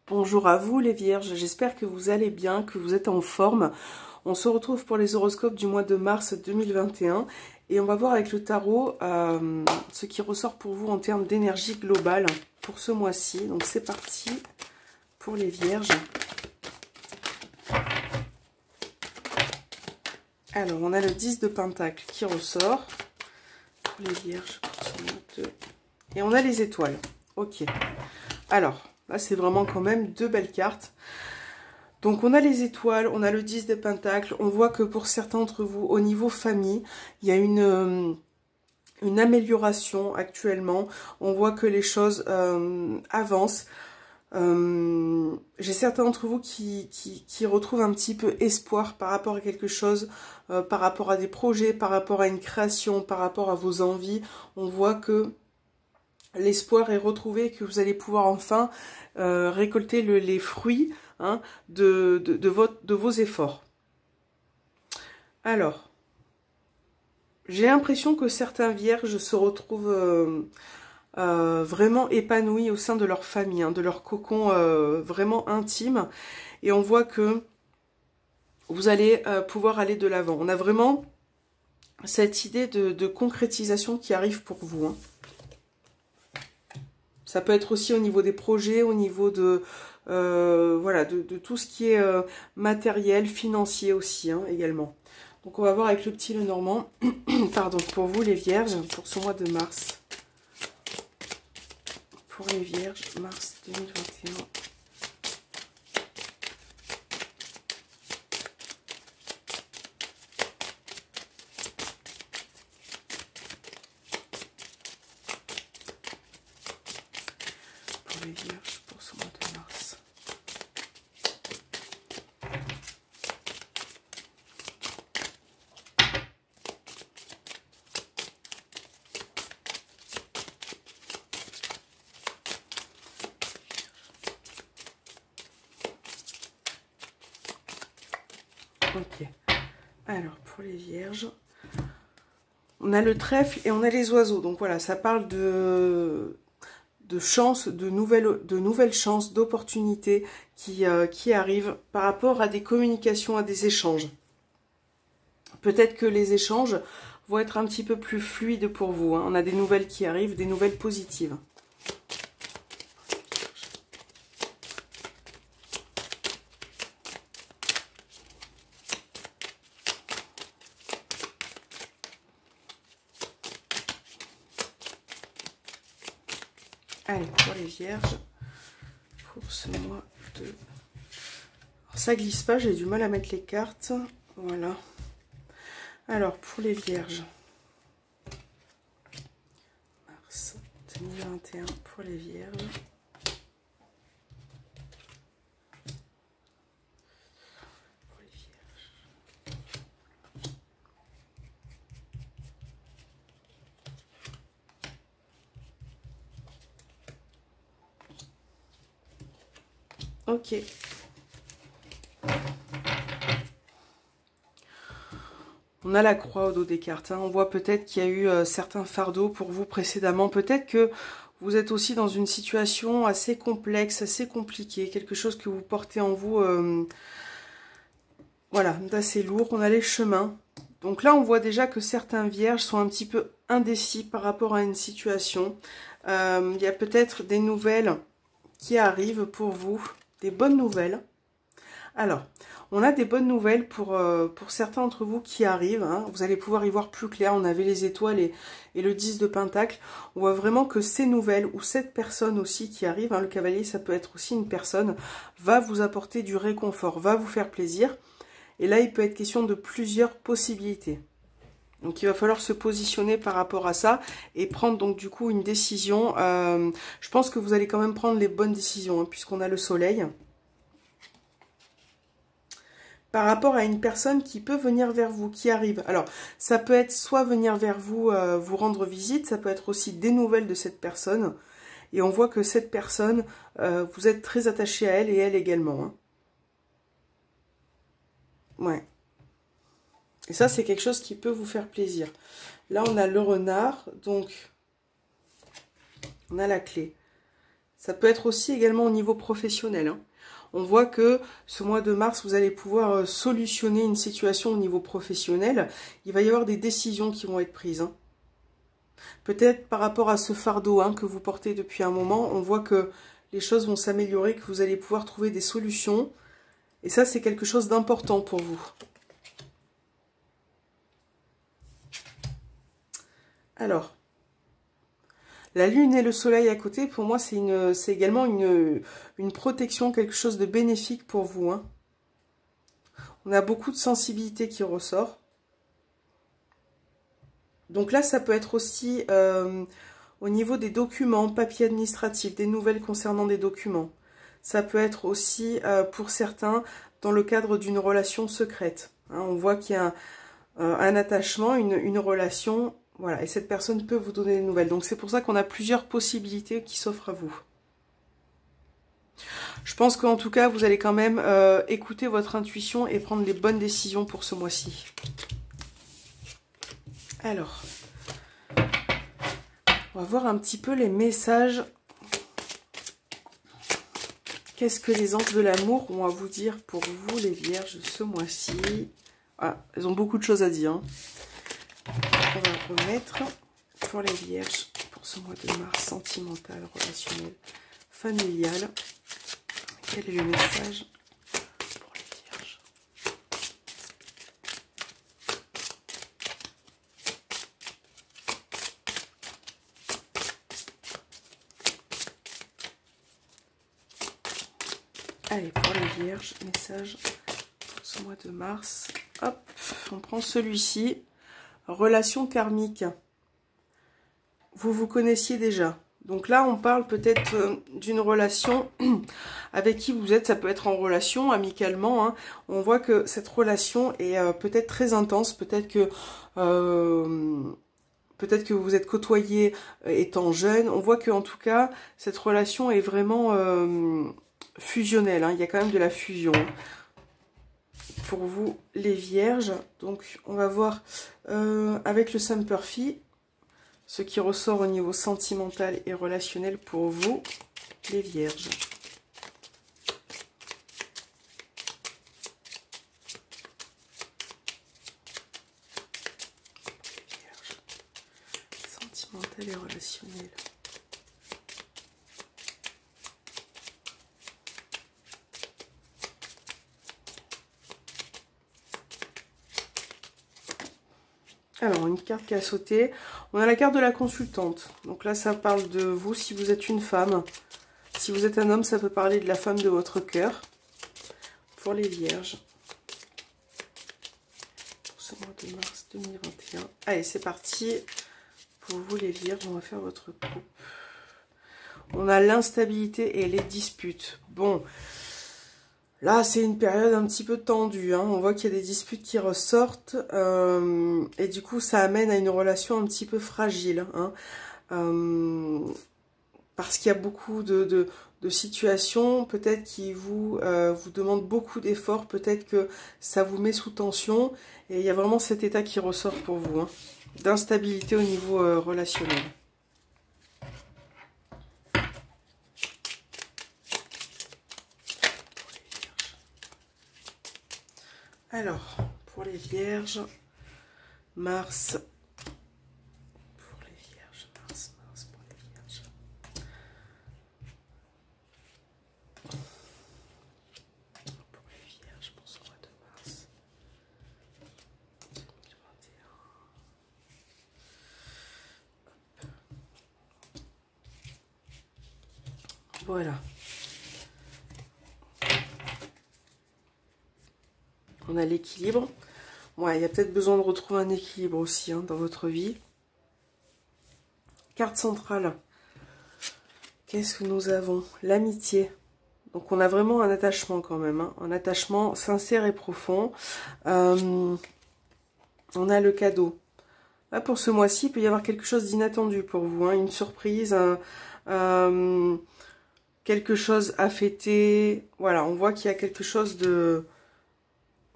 Bonjour à vous les Vierges, j'espère que vous allez bien, que vous êtes en forme. On se retrouve pour les horoscopes du mois de mars 2021 et on va voir avec le tarot ce qui ressort pour vous en termes d'énergie globale pour ce mois-ci. Donc c'est parti pour les Vierges. Alors on a le 10 de Pentacle qui ressort pour les Vierges pour ce mois de... Et on a les étoiles. Ok. Alors... là, c'est vraiment quand même deux belles cartes. Donc, on a les étoiles, on a le 10 de Pentacle. On voit que pour certains d'entre vous, au niveau famille, il y a une amélioration actuellement. On voit que les choses avancent. J'ai certains d'entre vous qui retrouvent un petit peu espoir par rapport à quelque chose, par rapport à des projets, par rapport à une création, par rapport à vos envies. On voit que l'espoir est retrouvé, que vous allez pouvoir enfin récolter les fruits de vos efforts. Alors, j'ai l'impression que certains vierges se retrouvent vraiment épanouis au sein de leur famille, de leur cocon vraiment intime. Et on voit que vous allez pouvoir aller de l'avant. On a vraiment cette idée de concrétisation qui arrive pour vous. Ça peut être aussi au niveau des projets, au niveau de voilà, de tout ce qui est matériel, financier aussi également. Donc on va voir avec le petit Lenormand, pardon, pour vous les Vierges, pour ce mois de mars. Pour les Vierges, mars 2021. Pour les Vierges, pour ce mois de mars. Ok. Alors, pour les Vierges, on a le trèfle et on a les oiseaux. Donc voilà, ça parle de chances, de nouvelles chances, d'opportunités qui arrivent par rapport à des communications, à des échanges. Peut-être que les échanges vont être un petit peu plus fluides pour vous. On a des nouvelles qui arrivent, des nouvelles positives. Allez, pour les Vierges, pour ce mois de... Alors, ça glisse pas, j'ai du mal à mettre les cartes. Voilà. Alors, pour les Vierges, mars 2021, pour les Vierges. Pour les Vierges. Ok. On a la croix au dos des cartes. On voit peut-être qu'il y a eu certains fardeaux pour vous précédemment. Peut-être que vous êtes aussi dans une situation assez complexe, assez compliquée. Quelque chose que vous portez en vous, voilà, d'assez lourd. On a les chemins. Donc là, on voit déjà que certains vierges sont un petit peu indécis par rapport à une situation. Il y a peut-être des nouvelles qui arrivent pour vous. Des bonnes nouvelles. Alors, on a des bonnes nouvelles pour certains d'entre vous qui arrivent. Vous allez pouvoir y voir plus clair. On avait les étoiles et le 10 de Pentacle. On voit vraiment que ces nouvelles ou cette personne aussi qui arrive, le cavalier, ça peut être aussi une personne, va vous apporter du réconfort, va vous faire plaisir. Et là, il peut être question de plusieurs possibilités. Donc, il va falloir se positionner par rapport à ça et prendre donc du coup une décision. Je pense que vous allez quand même prendre les bonnes décisions puisqu'on a le soleil. Par rapport à une personne qui peut venir vers vous, qui arrive. Alors, ça peut être soit venir vers vous, vous rendre visite, ça peut être aussi des nouvelles de cette personne. Et on voit que cette personne, vous êtes très attaché à elle et elle également. Ouais. Et ça, c'est quelque chose qui peut vous faire plaisir. Là, on a le renard, donc on a la clé. Ça peut être aussi également au niveau professionnel, hein. On voit que ce mois de mars, vous allez pouvoir solutionner une situation au niveau professionnel. Il va y avoir des décisions qui vont être prises, hein. Peut-être par rapport à ce fardeau, hein, que vous portez depuis un moment, on voit que les choses vont s'améliorer, que vous allez pouvoir trouver des solutions. Et ça, c'est quelque chose d'important pour vous. Alors, la lune et le soleil à côté, pour moi, c'est également une protection, quelque chose de bénéfique pour vous, hein. On a beaucoup de sensibilité qui ressort. Donc là, ça peut être aussi au niveau des documents, papiers administratifs, des nouvelles concernant des documents. Ça peut être aussi, pour certains, dans le cadre d'une relation secrète, hein. On voit qu'il y a un attachement, une relation, voilà, et cette personne peut vous donner des nouvelles. Donc c'est pour ça qu'on a plusieurs possibilités qui s'offrent à vous. Je pense qu'en tout cas, vous allez quand même écouter votre intuition et prendre les bonnes décisions pour ce mois-ci. Alors, on va voir un petit peu les messages. Qu'est-ce que les anges de l'amour ont à vous dire pour vous, les vierges, ce mois-ci? Ah, elles ont beaucoup de choses à dire, hein. On va remettre pour les vierges, pour ce mois de mars, sentimental, relationnel, familial. Quel est le message pour les vierges? Allez, pour les vierges, message pour ce mois de mars. Hop, on prend celui-ci. Relation karmique. Vous vous connaissiez déjà. Donc là, on parle peut-être d'une relation avec qui vous êtes. Ça peut être en relation, amicalement, hein. On voit que cette relation est peut-être très intense. Peut-être que vous êtes côtoyés étant jeune. On voit que en tout cas, cette relation est vraiment fusionnelle, hein. Il y a quand même de la fusion pour vous, les vierges. Donc, on va voir avec le Saint-Perfie ce qui ressort au niveau sentimental et relationnel pour vous, les vierges. Sentimental et relationnel. Alors, une carte qui a sauté. On a la carte de la consultante. Donc là, ça parle de vous si vous êtes une femme. Si vous êtes un homme, ça peut parler de la femme de votre cœur. Pour les vierges. Pour ce mois de mars 2021. Allez, c'est parti. Pour vous, les vierges, on va faire votre coupe. On a l'instabilité et les disputes. Bon. Là, c'est une période un petit peu tendue, hein. On voit qu'il y a des disputes qui ressortent. Et du coup, ça amène à une relation un petit peu fragile, hein. Parce qu'il y a beaucoup de situations, peut-être qui vous demandent beaucoup d'efforts. Peut-être que ça vous met sous tension. Et il y a vraiment cet état qui ressort pour vous, hein, d'instabilité au niveau relationnel. Alors, pour les vierges, Mars, pour les vierges, Mars pour les vierges. Pour les vierges, pour ce mois de mars 2021. Voilà. On a l'équilibre. Ouais, il y a peut-être besoin de retrouver un équilibre aussi, hein, dans votre vie. Carte centrale. Qu'est-ce que nous avons? L'amitié. Donc on a vraiment un attachement quand même, hein, un attachement sincère et profond. On a le cadeau. Là, pour ce mois-ci, il peut y avoir quelque chose d'inattendu pour vous, hein, une surprise, quelque chose à fêter. Voilà, on voit qu'il y a quelque chose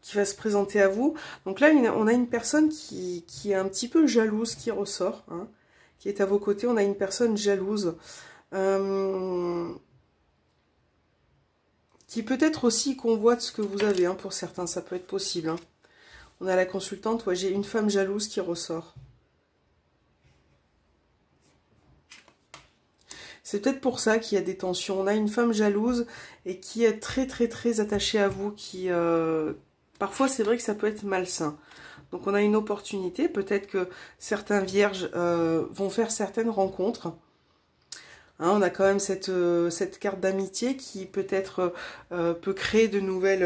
qui va se présenter à vous. Donc là, on a une personne qui est un petit peu jalouse, qui ressort, hein, qui est à vos côtés. On a une personne jalouse. qui peut-être aussi convoite ce que vous avez, hein, pour certains, ça peut être possible. Hein. On a la consultante, ouais, j'ai une femme jalouse qui ressort. C'est peut-être pour ça qu'il y a des tensions. On a une femme jalouse et qui est très très très attachée à vous, qui parfois c'est vrai que ça peut être malsain. Donc on a une opportunité, peut-être que certains vierges vont faire certaines rencontres. Hein, on a quand même cette carte d'amitié qui peut-être peut créer de nouvelles,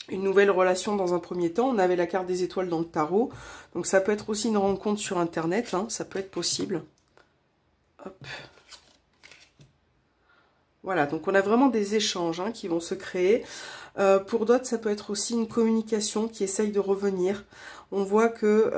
une nouvelle relation dans un premier temps. On avait la carte des étoiles dans le tarot. Donc ça peut être aussi une rencontre sur Internet, hein, ça peut être possible. Hop. Voilà, donc on a vraiment des échanges, hein, qui vont se créer. Pour d'autres, ça peut être aussi une communication qui essaye de revenir. On voit que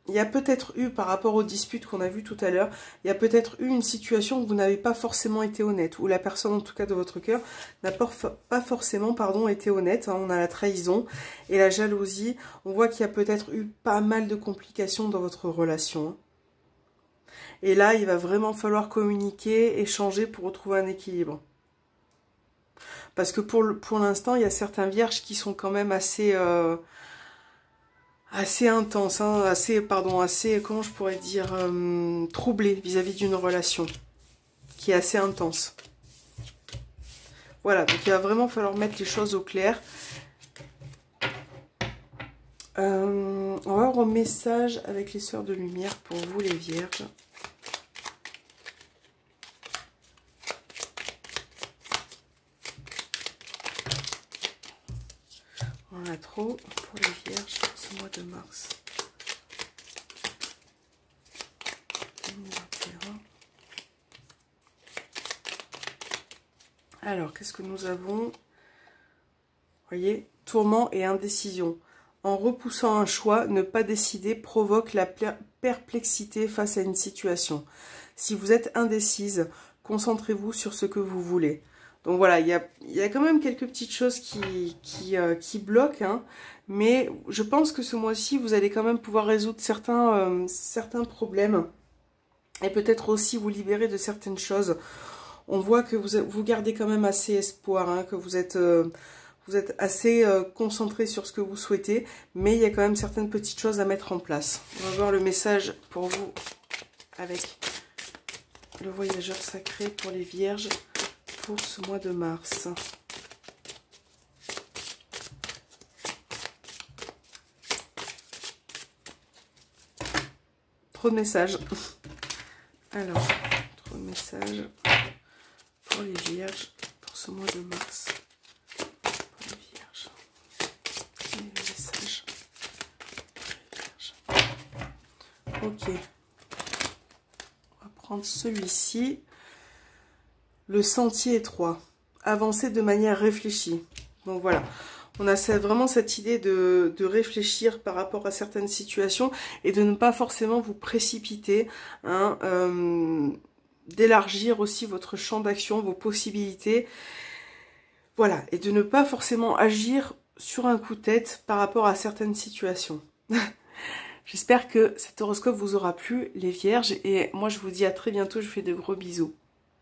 il y a peut-être eu, par rapport aux disputes qu'on a vues tout à l'heure, il y a peut-être eu une situation où vous n'avez pas forcément été honnête, où la personne, en tout cas de votre cœur, n'a pas forcément, pardon, été honnête. Hein. On a la trahison et la jalousie. On voit qu'il y a peut-être eu pas mal de complications dans votre relation. Hein. Et là, il va vraiment falloir communiquer, échanger pour retrouver un équilibre. Parce que pour l'instant, il y a certains vierges qui sont quand même assez intenses, hein, assez, comment je pourrais dire, troublés vis-à-vis d'une relation qui est assez intense. Voilà, donc il va vraiment falloir mettre les choses au clair. On va avoir un message avec les sœurs de lumière pour vous les vierges. On a trop pour les vierges ce mois de mars 2021. Alors, qu'est-ce que nous avons? Vous voyez, tourment et indécision. En repoussant un choix, ne pas décider provoque la perplexité face à une situation. Si vous êtes indécise, concentrez-vous sur ce que vous voulez. Donc voilà, il y a quand même quelques petites choses qui bloquent, hein, mais je pense que ce mois-ci, vous allez quand même pouvoir résoudre certains problèmes et peut-être aussi vous libérer de certaines choses. On voit que vous gardez quand même assez espoir, hein, que vous êtes assez concentré sur ce que vous souhaitez, mais il y a quand même certaines petites choses à mettre en place. On va voir le message pour vous avec le voyageur sacré pour les vierges pour ce mois de mars. Trop de messages. Alors, trop de messages pour les vierges pour ce mois de mars. Pour les vierges. Et les messages pour les vierges. Ok. On va prendre celui-ci. Le sentier étroit. Avancer de manière réfléchie. Donc voilà. On a vraiment cette idée de réfléchir par rapport à certaines situations et de ne pas forcément vous précipiter, hein, d'élargir aussi votre champ d'action, vos possibilités. Voilà, et de ne pas forcément agir sur un coup de tête par rapport à certaines situations. J'espère que cet horoscope vous aura plu, les vierges, et moi je vous dis à très bientôt, je vous fais de gros bisous.